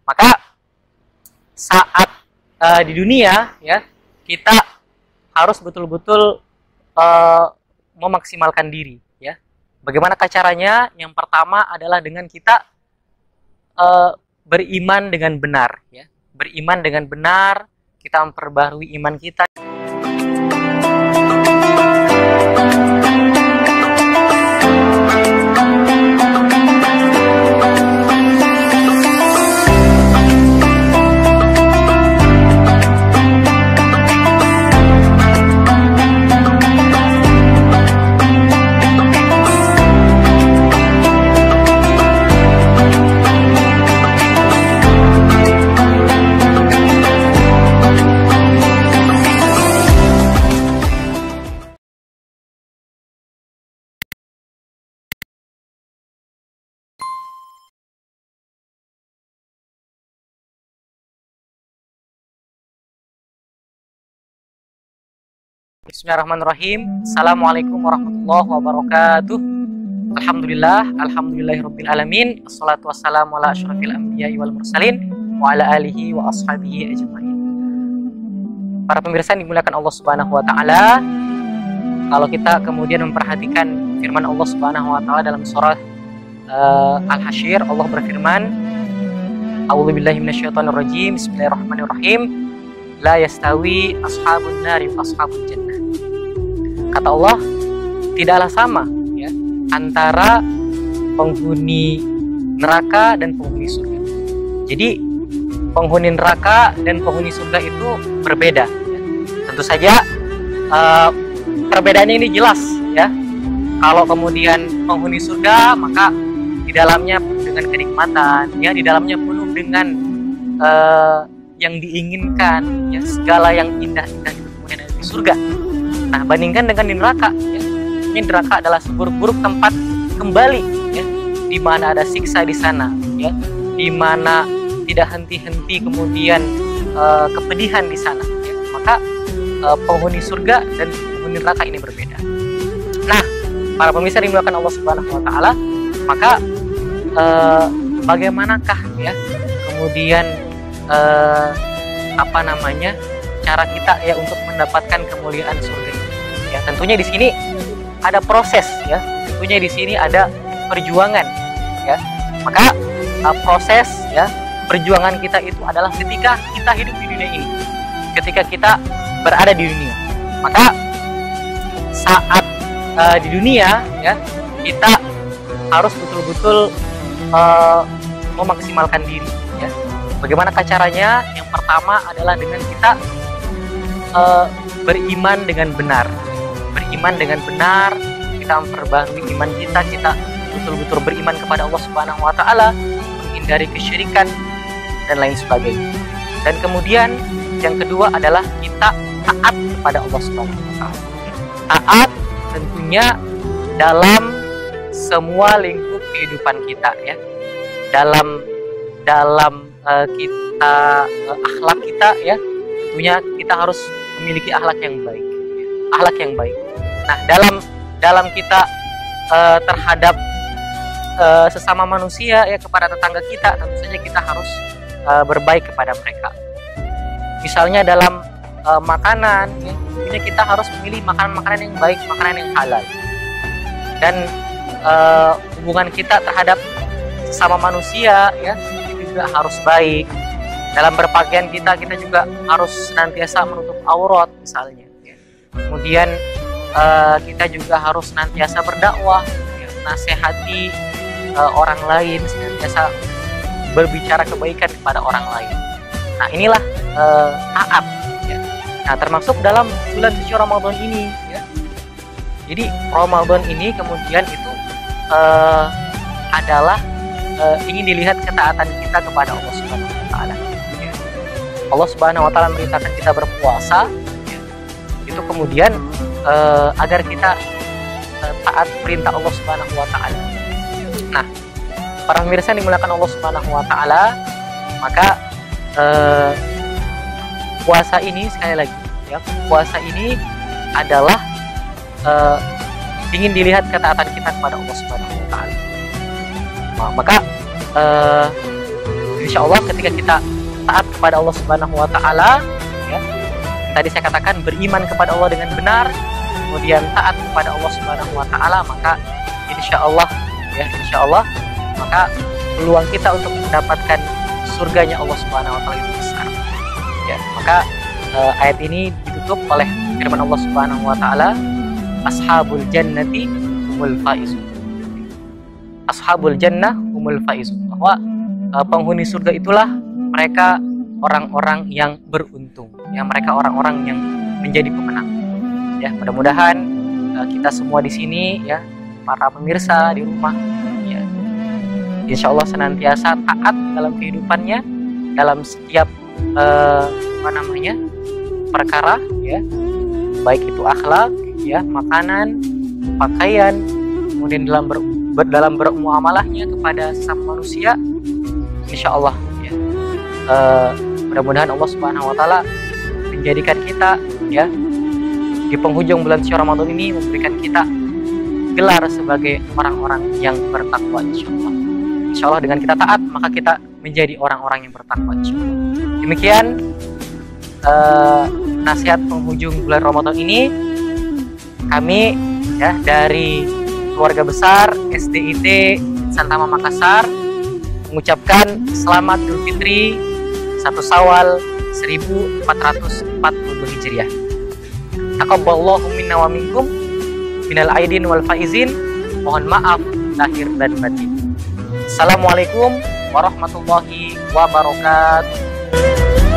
Maka saat di dunia ya, kita harus betul-betul memaksimalkan diri ya. Bagaimana caranya? Yang pertama adalah dengan kita beriman dengan benar ya. Beriman dengan benar, kita memperbarui iman kita. Bismillahirrahmanirrahim. Assalamualaikum warahmatullahi wabarakatuh. Alhamdulillahirabbil alamin. Assalatu wassalamu ala asyrafil anbiya'i wal mursalin wa ala alihi wa ashabihi ajmain. Para pemirsa yang dimuliakan Allah Subhanahu wa taala, kalau kita kemudian memperhatikan firman Allah Subhanahu wa taala dalam surah Al-Hasyr, Allah berfirman, A'udzubillahi minasyaitonirrajim. Bismillahirrahmanirrahim. La yastawi ashabun nari wa ashabul jannah. Kata Allah, tidaklah sama ya antara penghuni neraka dan penghuni surga. Jadi penghuni neraka dan penghuni surga itu berbeda ya. Tentu saja perbedaannya ini jelas ya. Kalau kemudian penghuni surga, maka di dalamnya penuh dengan kenikmatan ya, di dalamnya penuh dengan yang diinginkan ya, segala yang indah-indah itu kemudian ada di surga. Nah, bandingkan dengan di neraka ya. Ini neraka adalah seburuk-buruk tempat kembali ya, di mana ada siksa di sana ya, di mana tidak henti-henti kemudian kepedihan di sana ya. Maka penghuni surga dan penghuni neraka ini berbeda. Nah, para pemirsa dimuliakan Allah Subhanahu wa taala, maka bagaimanakah ya kemudian cara kita ya untuk mendapatkan kemuliaan surga ya? Tentunya di sini ada proses ya, tentunya di sini ada perjuangan ya. Maka proses ya perjuangan kita itu adalah ketika kita hidup di dunia ini, ketika kita berada di dunia. Maka saat di dunia ya, kita harus betul-betul memaksimalkan diri ya. Bagaimana caranya? Yang pertama adalah dengan kita beriman dengan benar. Beriman dengan benar, kita memperbarui iman kita, kita betul-betul beriman kepada Allah Subhanahu wa taala, menghindari kesyirikan dan lain sebagainya. Dan kemudian yang kedua adalah kita taat kepada Allah Subhanahu wa taala. Taat tentunya dalam semua lingkup kehidupan kita ya. Dalam kita akhlak kita ya, tentunya kita harus memiliki akhlak yang baik ya. Akhlak yang baik. Nah, dalam kita terhadap sesama manusia ya, kepada tetangga kita, tentu saja kita harus berbaik kepada mereka. Misalnya dalam makanan ya, tentunya kita harus memilih makanan-makanan yang baik, makanan yang halal. Dan hubungan kita terhadap sesama manusia ya juga harus baik. Dalam berpakaian kita juga harus senantiasa menutup aurat misalnya ya. Kemudian kita juga harus senantiasa berdakwah ya, nasihati orang lain, senantiasa berbicara kebaikan kepada orang lain. Nah, inilah taat ya. Nah, termasuk dalam bulan suci Ramadan ini ya. Jadi Ramadan ini kemudian itu adalah ingin dilihat ketaatan kita kepada Allah Subhanahu wa taala. Ya. Allah Subhanahu wa taala memerintahkan kita berpuasa ya. Itu kemudian agar kita taat perintah Allah Subhanahu wa taala. Nah, para pemirsa yang dimuliakan Allah Subhanahu wa taala, maka puasa ini sekali lagi ya, puasa ini adalah ingin dilihat ketaatan kita kepada Allah Subhanahu wa taala. Maka Insya Allah ketika kita taat kepada Allah Subhanahu Wa Taala, ya, tadi saya katakan beriman kepada Allah dengan benar, kemudian taat kepada Allah Subhanahu Wa Taala, maka insya Allah, ya insya Allah, maka peluang kita untuk mendapatkan surganya Allah Subhanahu Wa Taala itu besar. Ya, maka ayat ini ditutup oleh firman Allah Subhanahu Wa Taala, ashabul jannati humul faizun. Ashabul jannah humul faizun, bahwa penghuni surga itulah mereka orang-orang yang beruntung, ya, mereka orang-orang yang menjadi pemenang. Ya, mudah-mudahan kita semua di sini, ya, para pemirsa di rumah, ya, insya Allah senantiasa taat dalam kehidupannya, dalam setiap perkara, ya, baik itu akhlak, ya, makanan, pakaian, kemudian dalam bermuamalahnya kepada sesama manusia. Insya Allah, ya, mudah-mudahan Allah Subhanahu Wa Taala menjadikan kita, ya, di penghujung bulan suci Ramadan ini memberikan kita gelar sebagai orang-orang yang bertakwa. Insya Allah dengan kita taat maka kita menjadi orang-orang yang bertakwa. Demikian nasihat penghujung bulan Ramadan ini. Kami, ya, dari keluarga besar SDIT Santama Makassar mengucapkan selamat Idul Fitri 1 Syawal 1442 Hijriah. Taqabbalallahu minna wa minkum minal aidin wal faizin. Mohon maaf lahir dan batin. Assalamualaikum warahmatullahi wabarakatuh.